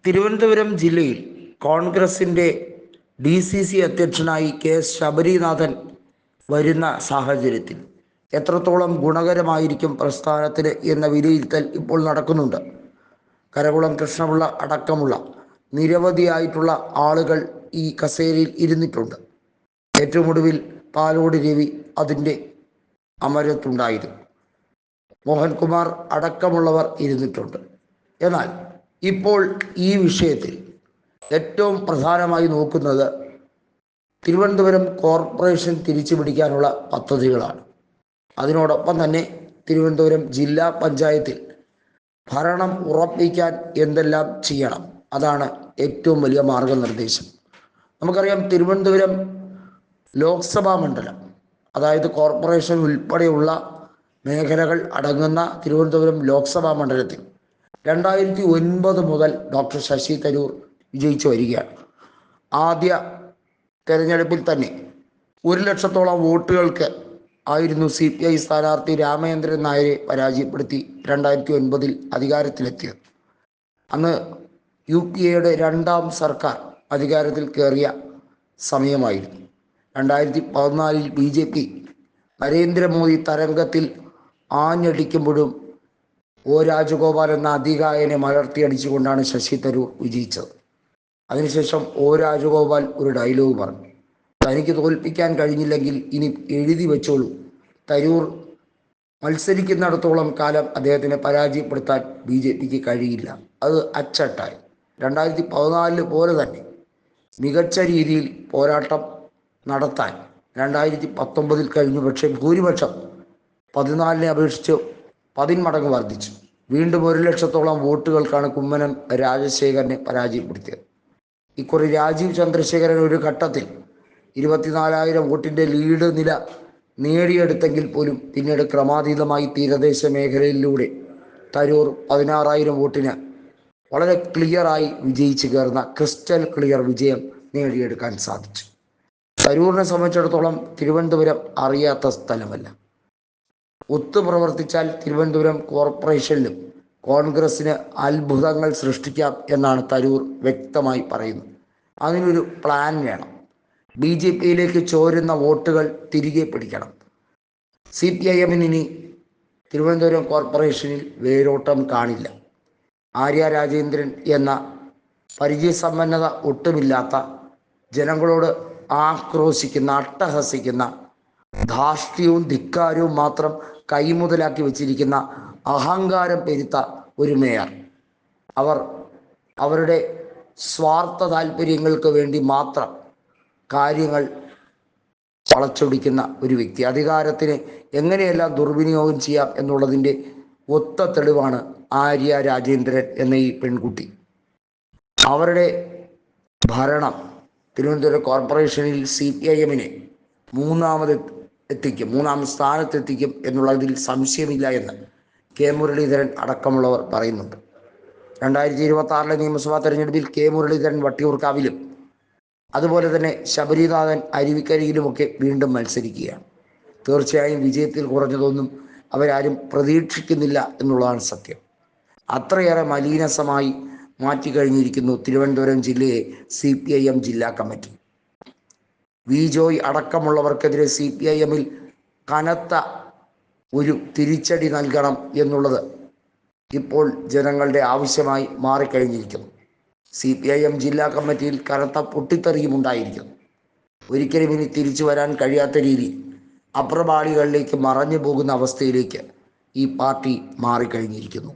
തിരുവനന്തപുരം ജില്ലയിൽ കോൺഗ്രസിൻ്റെ DCC അധ്യക്ഷനായി എസ് ശബരീനാഥൻ വരുന്ന സാഹചര്യത്തിൽ എത്രത്തോളം ഗുണകരമായിരിക്കും പ്രസ്ഥാനത്തിന് എന്ന വിലയിരുത്തൽ ഇപ്പോൾ നടക്കുന്നുണ്ട്. കരകുളം കൃഷ്ണപിള്ള അടക്കമുള്ള നിരവധിയായിട്ടുള്ള ആളുകൾ ഈ കസേരയിൽ ഇരുന്നിട്ടുണ്ട്. ഏറ്റവും ഒടുവിൽ പാലോട് രവി അതിൻ്റെ അമരത്തുണ്ടായിരുന്നു. മോഹൻകുമാർ അടക്കമുള്ളവർ ഇരുന്നിട്ടുണ്ട്. എന്നാൽ ഇപ്പോൾ ഈ വിഷയത്തിൽ ഏറ്റവും പ്രധാനമായി നോക്കുന്നത് തിരുവനന്തപുരം കോർപ്പറേഷൻ തിരിച്ചു പിടിക്കാനുള്ള പദ്ധതികളാണ്. അതിനോടൊപ്പം തന്നെ തിരുവനന്തപുരം ജില്ലാ പഞ്ചായത്തിൽ ഭരണം ഉറപ്പിക്കാൻ എന്തെല്ലാം ചെയ്യണം, അതാണ് ഏറ്റവും വലിയ മാർഗനിർദ്ദേശം. നമുക്കറിയാം, തിരുവനന്തപുരം ലോക്സഭാ മണ്ഡലം, അതായത് കോർപ്പറേഷൻ ഉൾപ്പെടെയുള്ള മേഖലകൾ അടങ്ങുന്ന തിരുവനന്തപുരം ലോക്സഭാ മണ്ഡലത്തിൽ 2009 മുതൽ ഡോക്ടർ ശശി തരൂർ വിജയിച്ചു വരികയാണ്. ആദ്യ തെരഞ്ഞെടുപ്പിൽ തന്നെ 1 ലക്ഷത്തോളം വോട്ടുകൾക്ക് ആയിരുന്നു CPI സ്ഥാനാർത്ഥി രാമചന്ദ്രൻ നായരെ പരാജയപ്പെടുത്തി 2009 അധികാരത്തിലെത്തിയത്. അന്ന് UPAയുടെ 2ാം സർക്കാർ അധികാരത്തിൽ കയറിയ സമയമായിരുന്നു. 2014 BJP നരേന്ദ്രമോദി തരംഗത്തിൽ ആഞ്ഞടിക്കുമ്പോഴും O രാജഗോപാൽ എന്ന അതികായനെ മലർത്തിയടിച്ചുകൊണ്ടാണ് ശശി തരൂർ വിജയിച്ചത്. അതിനുശേഷം O രാജഗോപാൽ ഒരു ഡയലോഗ് പറഞ്ഞു: തനിക്ക് തോൽപ്പിക്കാൻ കഴിഞ്ഞില്ലെങ്കിൽ ഇനി എഴുതി വെച്ചോളൂ, തരൂർ മത്സരിക്കുന്നിടത്തോളം കാലം അദ്ദേഹത്തിനെ പരാജയപ്പെടുത്താൻ BJPക്ക് കഴിയില്ല. അത് അച്ചട്ടായി. 2014 പോലെ തന്നെ മികച്ച രീതിയിൽ പോരാട്ടം നടത്താൻ 2019 കഴിഞ്ഞു. പക്ഷേ ഭൂരിപക്ഷം 14-നെ അപേക്ഷിച്ച് 10 മടങ്ങ് വർദ്ധിച്ചു. വീണ്ടും 1 ലക്ഷത്തോളം വോട്ടുകൾക്കാണ് കുമ്മനം രാജശേഖരനെ പരാജയപ്പെടുത്തിയത്. ഇക്കുറി രാജീവ് ചന്ദ്രശേഖരൻ ഒരു ഘട്ടത്തിൽ 24,000 വോട്ടിൻ്റെ ലീഡ് നില നേടിയെടുത്തെങ്കിൽ പോലും പിന്നീട് ക്രമാതീതമായി തീരദേശ മേഖലയിലൂടെ തരൂർ 16,000 വോട്ടിന് വളരെ ക്ലിയറായി വിജയിച്ച് കയറുന്ന ക്രിസ്റ്റൽ ക്ലിയർ വിജയം നേടിയെടുക്കാൻ സാധിച്ചു. തരൂരിനെ സംബന്ധിച്ചിടത്തോളം തിരുവനന്തപുരം അറിയാത്ത സ്ഥലമല്ല. ഒത്തു പ്രവർത്തിച്ചാൽ തിരുവനന്തപുരം കോർപ്പറേഷനിലും കോൺഗ്രസിന് അത്ഭുതങ്ങൾ സൃഷ്ടിക്കാം എന്നാണ് തരൂർ വ്യക്തമായി പറയുന്നത്. അതിനൊരു പ്ലാൻ വേണം. BJPയിലേക്ക് ചോരുന്ന വോട്ടുകൾ തിരികെ പിടിക്കണം. CPIM ഇനി തിരുവനന്തപുരം കോർപ്പറേഷനിൽ വേരോട്ടം കാണില്ല. ആര്യ രാജേന്ദ്രൻ എന്ന പരിചയസമ്പന്നത ഒട്ടുമില്ലാത്ത, ജനങ്ങളോട് ആക്രോശിക്കുന്ന, അട്ടഹസിക്കുന്ന, ധാർഷ്ട്യവും ധിക്കാരവും മാത്രം കൈമുതലാക്കി വച്ചിരിക്കുന്ന, അഹങ്കാരം പെരുത്ത ഒരു മേയർ, അവരുടെ സ്വാർത്ഥ താല്പര്യങ്ങൾക്ക് വേണ്ടി മാത്രം കാര്യങ്ങൾ വളച്ചൊടിക്കുന്ന ഒരു വ്യക്തി. അധികാരത്തിന് എങ്ങനെയെല്ലാം ദുർവിനിയോഗം ചെയ്യാം എന്നുള്ളതിൻ്റെ ഒത്ത തെളിവാണ് ആര്യ രാജേന്ദ്രൻ എന്ന ഈ പെൺകുട്ടി. അവരുടെ ഭരണം തിരുവനന്തപുരം കോർപ്പറേഷനിൽ CPIMനെ 3ാം സ്ഥാനത്തെത്തിക്കും എന്നുള്ളതിൽ സംശയമില്ല എന്ന് K മുരളീധരൻ അടക്കമുള്ളവർ പറയുന്നുണ്ട്. 2026 നിയമസഭാ തെരഞ്ഞെടുപ്പിൽ K മുരളീധരൻ വട്ടിയൂർക്കാവിലും അതുപോലെ തന്നെ ശബരീനാഥൻ അരുവിക്കരയിലുമൊക്കെ വീണ്ടും മത്സരിക്കുകയാണ്. തീർച്ചയായും വിജയത്തിൽ കുറഞ്ഞതൊന്നും അവരാരും പ്രതീക്ഷിക്കുന്നില്ല എന്നുള്ളതാണ് സത്യം. അത്രയേറെ മലീനസമായി മാറ്റിക്കഴിഞ്ഞിരിക്കുന്നു തിരുവനന്തപുരം ജില്ലയെ CPIM ജില്ലാ കമ്മിറ്റി. വി ജോയ് അടക്കമുള്ളവർക്കെതിരെ CPIMൽ കനത്ത ഒരു തിരിച്ചടി നൽകണം എന്നുള്ളത് ഇപ്പോൾ ജനങ്ങളുടെ ആവശ്യമായി മാറിക്കഴിഞ്ഞിരിക്കുന്നു. CPIM ജില്ലാ കമ്മിറ്റിയിൽ കനത്ത പൊട്ടിത്തെറിയും ഉണ്ടായിരിക്കുന്നു. ഒരിക്കലും ഇനി തിരിച്ചു വരാൻ കഴിയാത്ത രീതി അപ്രപാളികളിലേക്ക് മറഞ്ഞു പോകുന്ന അവസ്ഥയിലേക്ക് ഈ പാർട്ടി മാറിക്കഴിഞ്ഞിരിക്കുന്നു.